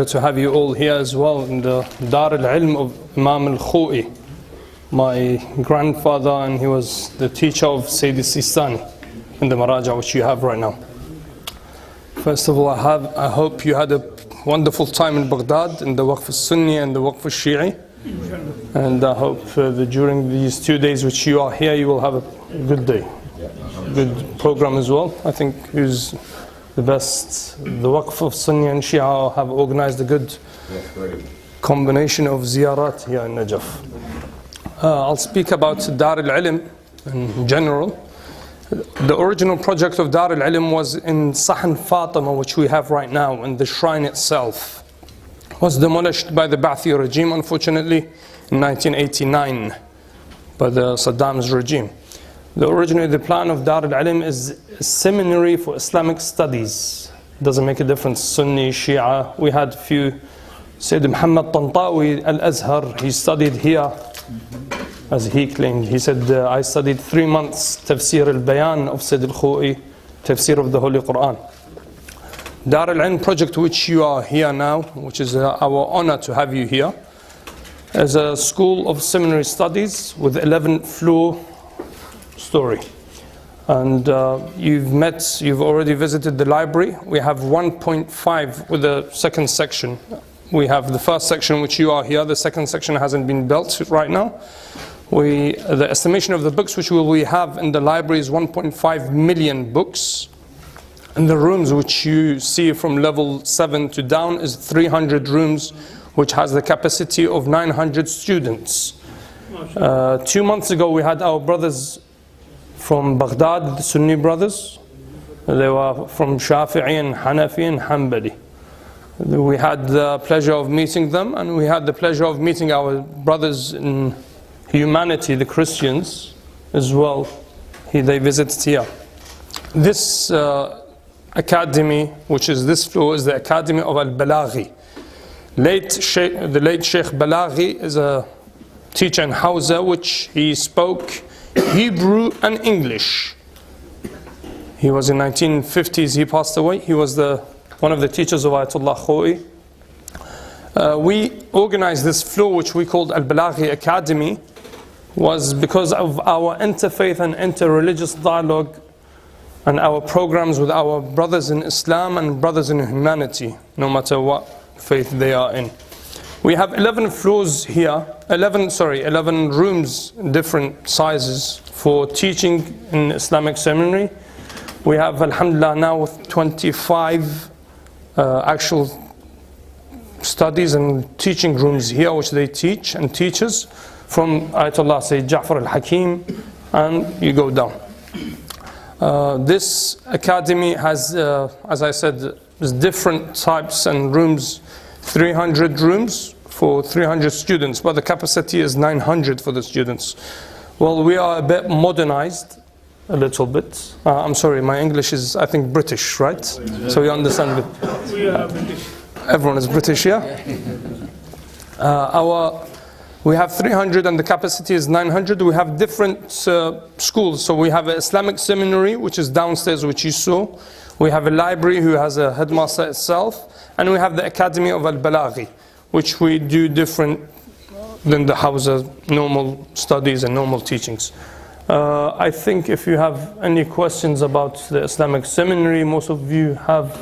pleasure to have you all here as well in the Dارالعلم of Imam Al-Khoei, my grandfather, and he was the teacher of Sayyid Sistani in the Maraja which you have right now. First of all, I hope you had a wonderful time in Baghdad in the Waqf al-Sunni and the Waqf al-Shi'i, and I hope that during these 2 days which you are here you will have a good day, good program as well. I think who's the best, the Waqf of Sunni and Shia have organized a good combination of ziyarat here in Najaf. I'll speak about Dارالعلم in general. The original project of Dáral'ilm was in Sahan Fatima, which we have right now, and the shrine itself was demolished by the Ba'athi regime, unfortunately, in 1989 by the Saddam's regime. Originally, the plan of Dáral'ilm is a seminary for Islamic studies. Doesn't make a difference, Sunni, Shia. We had few, Sayyid Muhammad Tantawi al-Azhar, he studied here. As he claimed, he said, I studied 3 months Tafsir al-Bayan of Sayyid al-Kho'i, Tafsir of the Holy Quran. Dáral'ilm project which you are here now, which is our honor to have you here, is a school of seminary studies with 11th floor story. And you've already visited the library. We have 1.5 with the second section. We have the first section which you are here, the second section hasn't been built right now. The estimation of the books which we have in the library is 1.5 million books. And the rooms which you see from level 7 to down is 300 rooms, which has the capacity of 900 students. 2 months ago we had our brothers from Baghdad, the Sunni brothers. They were from Shafi'i and Hanafi and Hanbali. We had the pleasure of meeting them, and we had the pleasure of meeting our brothers in humanity, the Christians, as well. They visited here. This academy, which is this floor, is the Academy of al-balaghi. The late Sheikh Balaghi is a teacher in Hausa, which he spoke Hebrew and English. He was in 1950s, he passed away. He was one of the teachers of Ayatollah Khoei. We organized this floor, which we called al-Balaghi Academy, was because of our interfaith and interreligious dialogue and our programs with our brothers in Islam and brothers in humanity, no matter what faith they are in. We have 11 floors here, 11 rooms, different sizes for teaching in Islamic seminary. We have, alhamdulillah, now 25 actual studies and teaching rooms here, which they teach and teachers from Ayatollah Sayyid Ja'far al-Hakim, and you go down. This academy has, as I said, different types and rooms, 300 rooms for 300 students, but the capacity is 900 for the students. Well, we are a bit modernized, a little bit. I'm sorry, my English is, I think, British, right? So you understand it. We are British. Everyone is British, yeah? We have 300 and the capacity is 900. We have different schools. So we have an Islamic seminary, which is downstairs, which you saw. We have a library who has a headmaster itself. And we have the Academy of al-Balaghi, which we do different than the Hausa normal studies and normal teachings. I think if you have any questions about the Islamic seminary, most of you have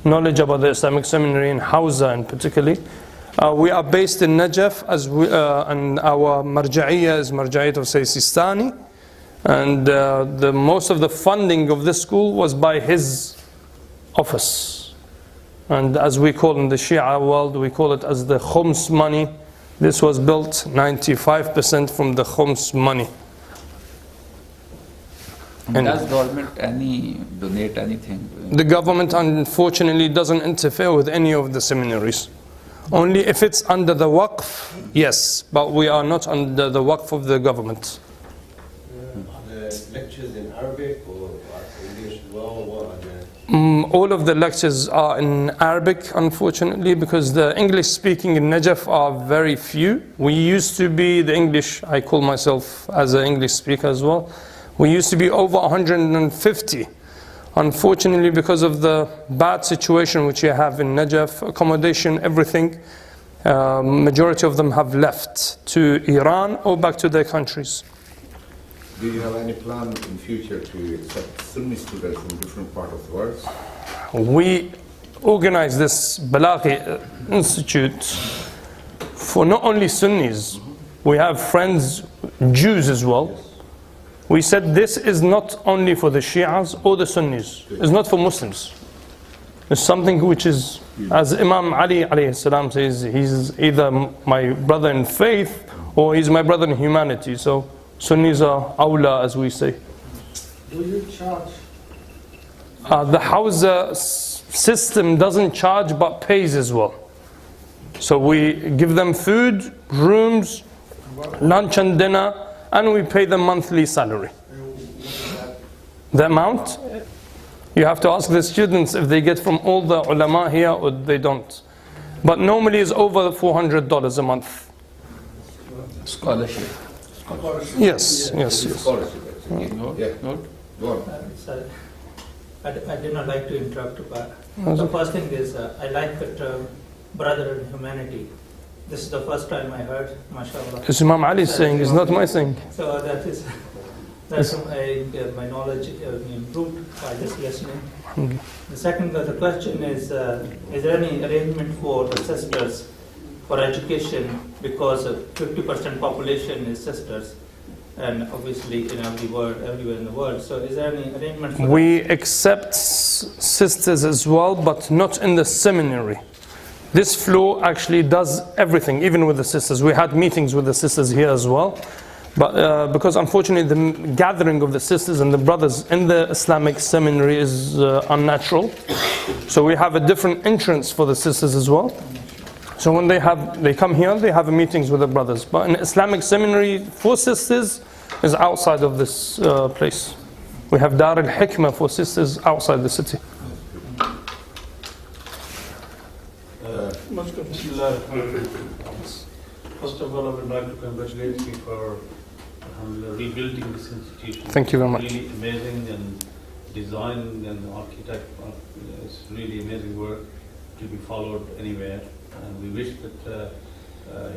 knowledge about the Islamic seminary in Hausa in particular. We are based in Najaf, and our marja'iyya is marja'iyat of Sayyid Sistani, and most of the funding of this school was by his office. And as we call in the Shia world, we call it as the khums money. This was built 95% from the khums money. And does government donate anything? The government unfortunately doesn't interfere with any of the seminaries. Only if it's under the waqf, yes, but we are not under the waqf of the government. The lectures in Arabic or English as well? What are All of the lectures are in Arabic, unfortunately, because the English speaking in Najaf are very few. We used to be the English, I call myself as an English speaker as well. We used to be over 150. Unfortunately, because of the bad situation which you have in Najaf, accommodation, everything, majority of them have left to Iran or back to their countries. Do you have any plan in future to accept Sunni students from different parts of the world? We organize this Balaghi Institute for not only Sunnis. We have friends, Jews as well. We said this is not only for the Shias or the Sunnis. It's not for Muslims. It's something which is, as Imam Ali alayhi salam says, he's either my brother in faith or he's my brother in humanity. So Sunnis are awla, as we say. Do you charge? The Hawza system doesn't charge but pays as well. So we give them food, rooms, lunch and dinner, and we pay them monthly salary. The amount? You have to ask the students if they get from all the ulama here or they don't. But normally it's over $400 a month. Scholarship. Yes, yes, yes. Scholarship, actually. Note, Yeah. note. Go on. Sorry. I did not like to interrupt, but the first thing is I like the term brother in humanity. This is the first time I heard, mashallah. It's Imam Ali saying, it's not my saying. So that's my knowledge improved by just listening. The second, the question is there any arrangement for the sisters for education, because 50% population is sisters, and obviously in everywhere in the world. So is there any arrangement for We accept sisters as well, but not in the seminary. This floor actually does everything, even with the sisters. We had meetings with the sisters here as well. But because unfortunately the gathering of the sisters and the brothers in the Islamic seminary is unnatural. So we have a different entrance for the sisters as well. So when they come here, they have meetings with the brothers. But in Islamic seminary for sisters is outside of this place. We have Daralalhikmah for sisters outside the city. First of all, I would like to congratulate you for rebuilding this institution. Thank you very much. Really amazing, and design and architect, it's really amazing work to be followed anywhere. And we wish that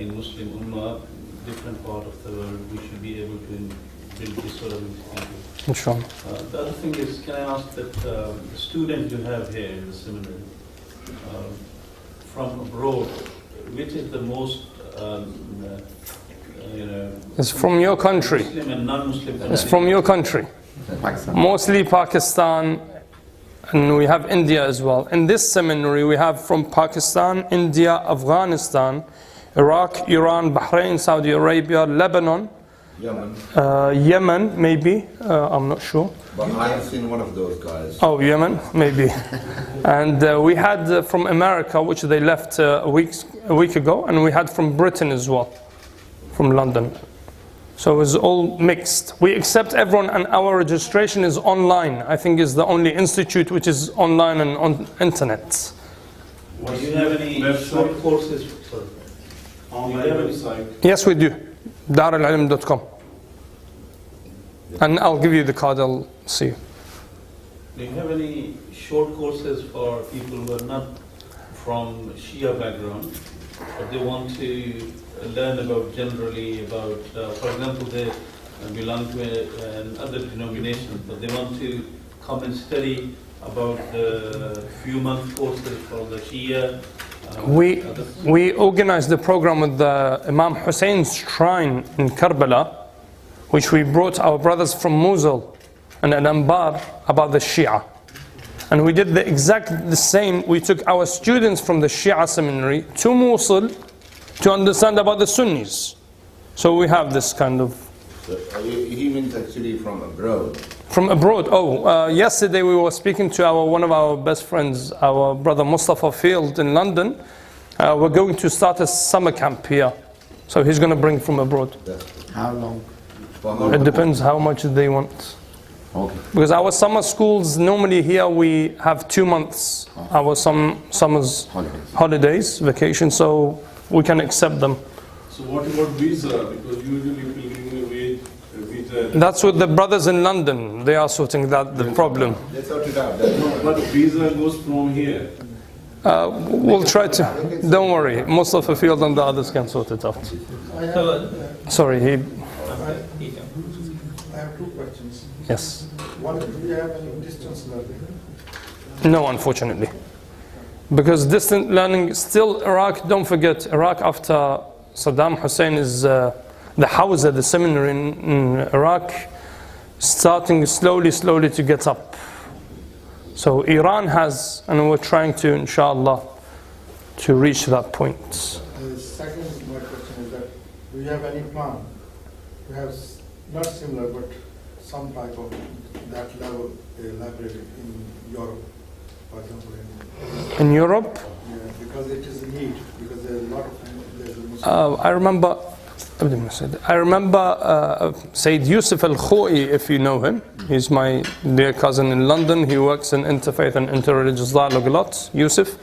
in Muslim Ummah, different part of the world, we should be able to build this sort of institution. Inshallah. The other thing is, can I ask that the students you have here in the seminary, from abroad, which is the most, It's from your country. Muslim and non-Muslim country? It's from your country. Mostly Pakistan, and we have India as well. In this seminary we have from Pakistan, India, Afghanistan, Iraq, Iran, Bahrain, Saudi Arabia, Lebanon, Yemen. Yemen maybe, I'm not sure. But I have seen one of those guys. Oh, Yemen, maybe. And we had from America, which they left a week ago, and we had from Britain as well, from London. So it's all mixed. We accept everyone, and our registration is online. I think it's the only institute which is online and on internet. Do you have any short courses? Sorry. Online website. Yes, we do. Daralalm.com. And I'll give you the card, I'll see you. Do you have any short courses for people who are not from Shia background, but they want to learn about generally about, for example, they belong to another denomination, but they want to come and study about the few month courses for the Shia? We organized the program with the Imam Hussein's shrine in Karbala, which we brought our brothers from Mosul and Al-Anbar about the Shia. And we did the same. We took our students from the Shia seminary to Mosul to understand about the Sunnis. So we have this kind of... So, he means actually from abroad. From abroad. Yesterday we were speaking to one of our best friends, our brother Mustafa Field in London. We're going to start a summer camp here. So he's going to bring from abroad. How long? It depends how much they want. Okay. Because our summer schools, normally here we have 2 months. Our summer's holidays, vacation, so we can accept them. So what about visa? Because usually people give a visa That's with the brothers in London. They are sorting that the problem. They sort it out. But visa goes from here. We'll try to. Don't worry. Most of the field and the others can sort it out. Sorry, he. I have two questions. Yes. One, do you have any distance learning? No, unfortunately. Because distant learning, still Iraq, don't forget, Iraq after Saddam Hussein is the Hawza, the seminary in Iraq, starting slowly to get up. So Iran has, and we're trying to, inshallah, to reach that point. Second, my question is that, do you have any plan to have not similar but some type of that level library in Europe, for example? In Europe? Yeah, because it is a need, because there's a lot of I remember Sayyid Yusuf al-Khoei, if you know him. He's my dear cousin in London. He works in interfaith and interreligious dialogue a lot, Yusuf.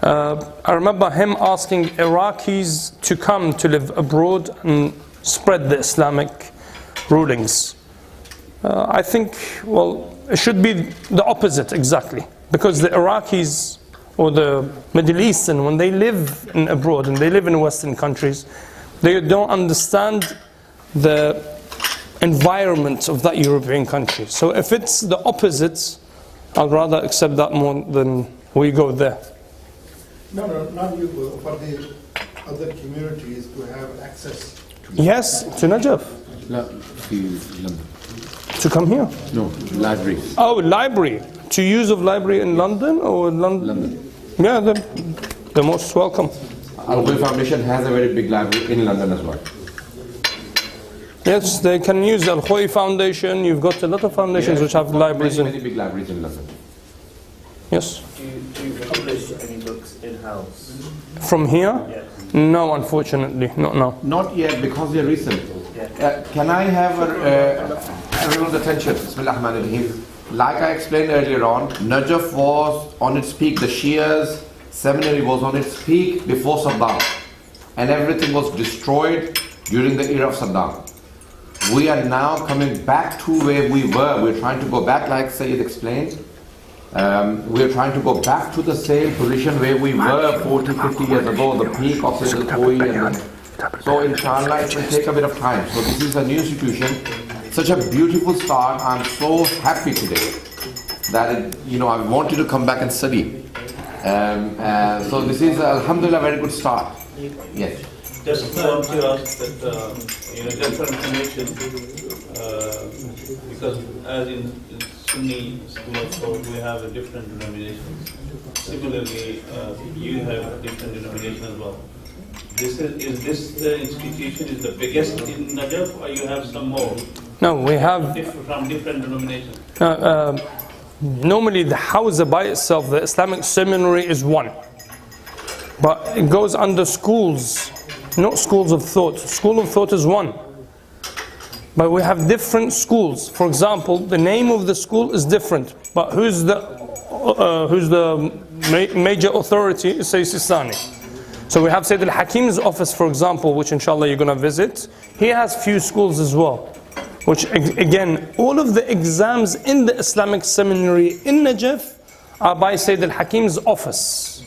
I remember him asking Iraqis to come to live abroad and spread the Islamic rulings. I think, well, it should be the opposite exactly. Because the Iraqis or the Middle Eastern, when they live in abroad and they live in Western countries, they don't understand the environment of that European country. So if it's the opposite, I'd rather accept that more than we go there. No, not you, for the other communities to have access. Yes, to Najaf. To come here? No, library. Oh, library. To use of library in London or London? London. Yeah, they're most welcome. Al-Khoei Foundation has a very big library in London as well. Yes, they can use Al-Khoei Foundation. You've got a lot of foundations which have libraries Many big libraries in London. Yes. Do you publish any books in-house? From here? Yes. No, unfortunately, not now. Not yet, because they're recent. Can I have everyone's attention? Bismillah ar-Rahman ar-Rahim. Like I explained earlier on, Najaf was on its peak. The Shias seminary was on its peak before Saddam, and everything was destroyed during the era of Saddam. We are now coming back to where we were. We're trying to go back, like Sayyid explained. We're trying to go back to the same position where we were 40, 50 years ago, the peak of Sayyid Al-Khoei. So inshallah it will take a bit of time. So this is a new institution, such a beautiful start. I'm so happy today that I wanted to come back and study. So this is alhamdulillah a very good start. Yes. Just want to ask that just for information, because as in Sunni school of thought we have a different denomination. Similarly, you have a different denomination as well. Is this the institution is the biggest in Najaf, or you have some more? No, we have From different denominations. normally the Hawza by itself, the Islamic seminary is one, but it goes under schools, not schools of thought. School of thought is one, but we have different schools. For example, the name of the school is different, but who's the major authority is Sayyid Sistani. So we have Sayyid al-Hakim's office, for example, which inshallah you're going to visit. He has few schools as well, which again, all of the exams in the Islamic seminary in Najaf are by Sayyid al-Hakim's office.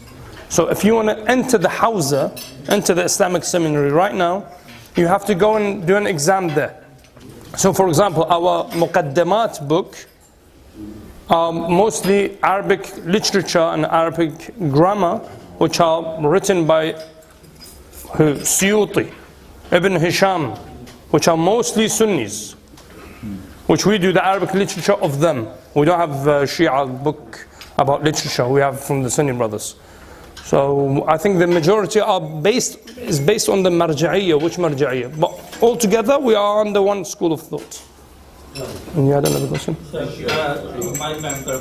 So if you want to enter the Hawza, enter the Islamic seminary right now, you have to go and do an exam there. So for example, our Muqaddamat book are mostly Arabic literature and Arabic grammar, which are written by Suyuti, Ibn Hisham, which are mostly Sunnis, which we do the Arabic literature of them. We don't have a Shia book about literature, we have from the Sunni brothers. So I think the majority is based on the marja'iyya, which marja'iyya. But altogether we are under one school of thought. And you had another question? My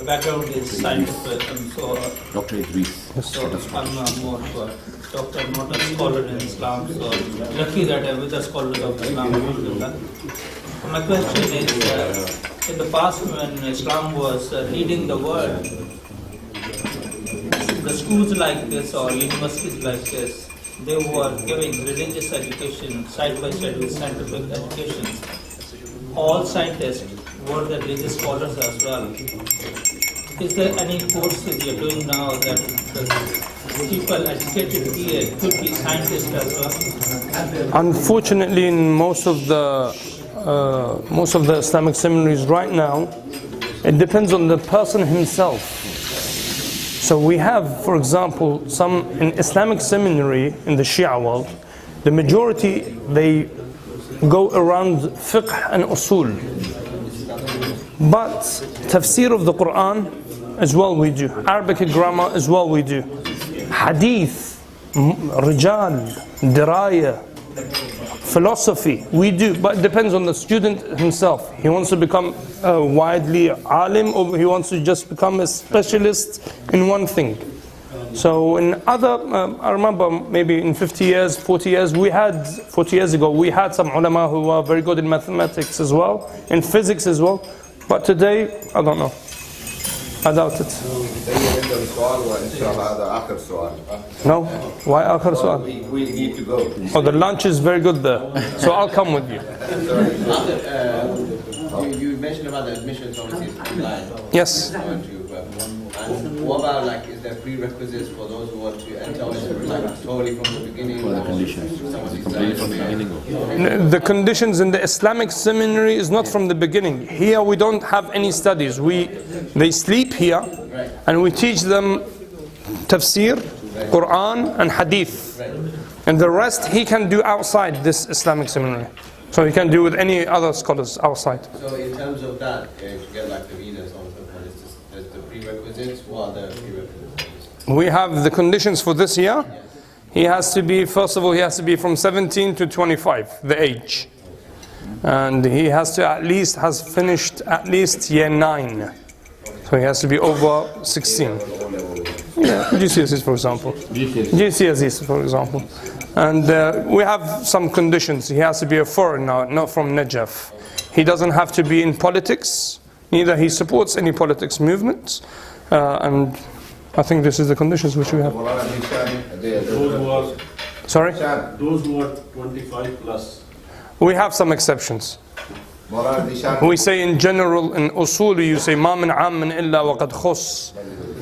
background is scientific, and so Dr. Idris. So I'm more of a doctor, not a scholar in Islam. So lucky that I'm with the scholars of Islam. My question is, in the past when Islam was leading the world, the schools like this or universities like this, they were giving religious education side by side with scientific education. all scientists were the religious scholars as well. Is there any courses you're doing now that the people educated here could be scientists as well? Unfortunately, in most of the Islamic seminaries right now, it depends on the person himself. So we have, for example, some in Islamic seminary in the Shia world, the majority, they go around fiqh and usul. But tafsir of the Quran as well we do. Arabic grammar as well we do. Hadith, rijal, diraya, philosophy, we do. But it depends on the student himself. He wants to become widely alim, or he wants to just become a specialist in one thing. So in other, I remember maybe in 50 years, 40 years, 40 years ago, we had some ulama who were very good in mathematics as well, in physics as well. But today, I don't know. I doubt it. No? Why آخر سؤال? We need to go. Oh, the lunch is very good there. So I'll come with you. You mentioned about the admissions obviously online. Yes. And what about, like, is there prerequisites for those who want to enter, or is it like totally from the beginning? Or the conditions. The conditions in the Islamic seminary is not from the beginning. Here we don't have any studies. They sleep here and we teach them tafsir, Quran and hadith. And the rest he can do outside this Islamic seminary. So he can do with any other scholars outside. So in terms of that, to get like the visas on the prerequisites, what are the prerequisites? We have the conditions for this year. He has to be, first of all, he has to be from 17 to 25, the age. And he has to has finished at least year 9. So he has to be over 16. Yeah, GCSEs for example. GCSEs for example. And we have some conditions. He has to be a foreigner, not from Najaf. He doesn't have to be in politics. Neither he supports any politics movements. And I think this is the conditions which we have. Sorry? Those who are 25 plus. We have some exceptions. We say in general, in usul, you say ما من عام إلا وقد خص.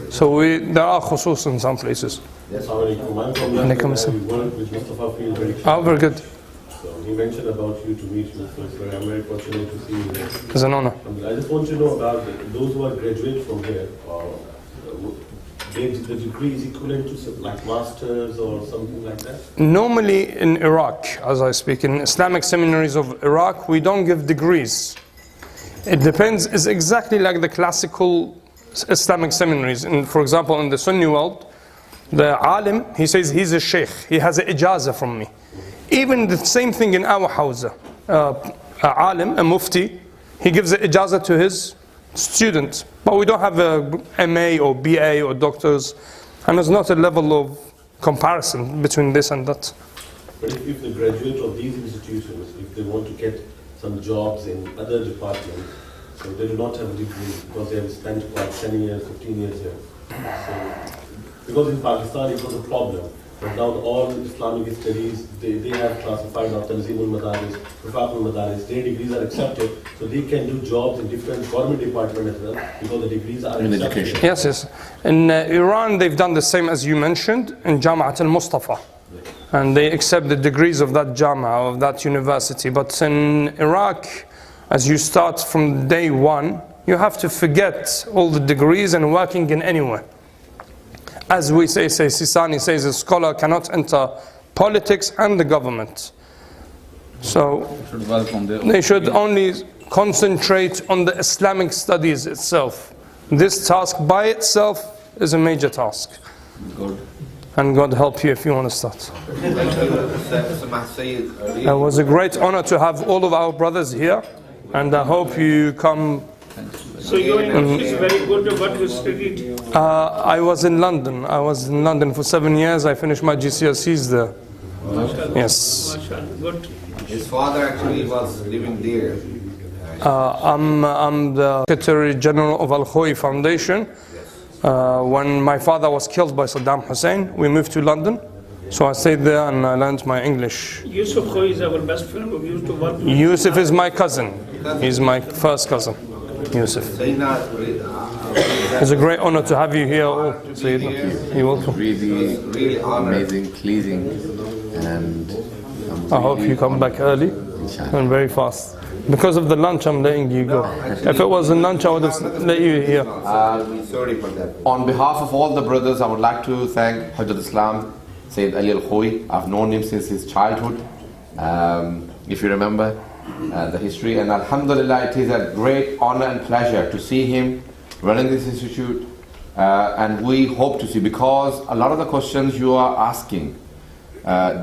So there are khusus in some places. Yes, I'm from London. We work with Mustafa Field very closely. Oh, very good. So he mentioned about you to meet you, so I'm very fortunate to see you there. It's an honor. I just want to know about those who are graduate from here. The degree is equivalent to like masters or something like that? Normally in Iraq, as I speak, in Islamic seminaries of Iraq, we don't give degrees. It depends, it's exactly like the classical Islamic seminaries. For example, in the Sunni world, the alim, he says he's a sheikh, he has an ijazah from me. Even the same thing in our hawza. A alim, a mufti, he gives an ijazah to his student. But we don't have a MA or BA or doctors, and there's not a level of comparison between this and that. But if the graduates of these institutions, if they want to get some jobs in other departments, so they do not have a degree because they have spent about 10 years, 15 years here. So, because in Pakistan it was a problem. But now all Islamic studies, they have classified now Tanzim al-Madaris, Rifaq al-Madaris, their degrees are accepted, so they can do jobs in different government departments as well, because the degrees are in accepted. Education. Yes, yes. In Iran, they've done the same as you mentioned, in Jama'at al-Mustafa. And they accept the degrees of that Jama, of that university. But in Iraq, as you start from day one, you have to forget all the degrees and working in anywhere. As we say Sisani says, a scholar cannot enter politics and the government. So they should only concentrate on the Islamic studies itself. This task by itself is a major task. Good. And God help you if you want to start. It was a great honor to have all of our brothers here, and I hope you come. So your English is very good. What you studied? I was in London. I was in London for 7 years. I finished my GCSEs there. Yes. Good. His father actually was living there. I'm the Secretary General of Al-Khoei Foundation. When my father was killed by Saddam Hussein, we moved to London. So I stayed there and I learned my English. Yusuf Khoei is our best friend. We used to work with. Yusuf is my cousin. He's my first cousin, Yusuf. It's a great honor to have you here all, Sayyid. You're welcome. Really amazing, pleasing, and I hope you come back early and very fast. Because of the lunch, I'm letting you go. If it wasn't lunch, I would have let you here. Sorry for that. On behalf of all the brothers, I would like to thank Hujjat Islam, Sayyid Ali Al-Khoei. I've known him since his childhood, if you remember the history. And Alhamdulillah, it is a great honor and pleasure to see him running this institute. And we hope to see, because a lot of the questions you are asking,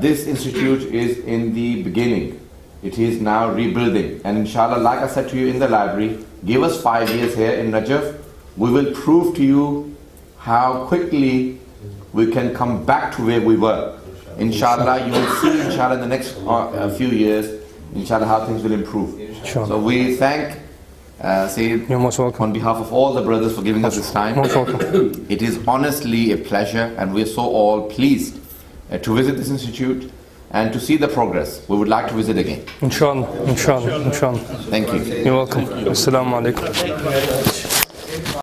this institute is in the beginning. It is now rebuilding. And inshallah, like I said to you in the library, give us 5 years here in Najaf. We will prove to you how quickly we can come back to where we were. Inshallah, you will see, inshallah, in the next few years, inshallah, how things will improve. So we thank Sayyid, you're most welcome. On behalf of all the brothers for giving us this time. Most welcome. It is honestly a pleasure, and we are so all pleased to visit this institute and to see the progress. We would like to visit again. Inshallah, inshallah, inshallah. Thank you. You're welcome. Assalamu alaikum.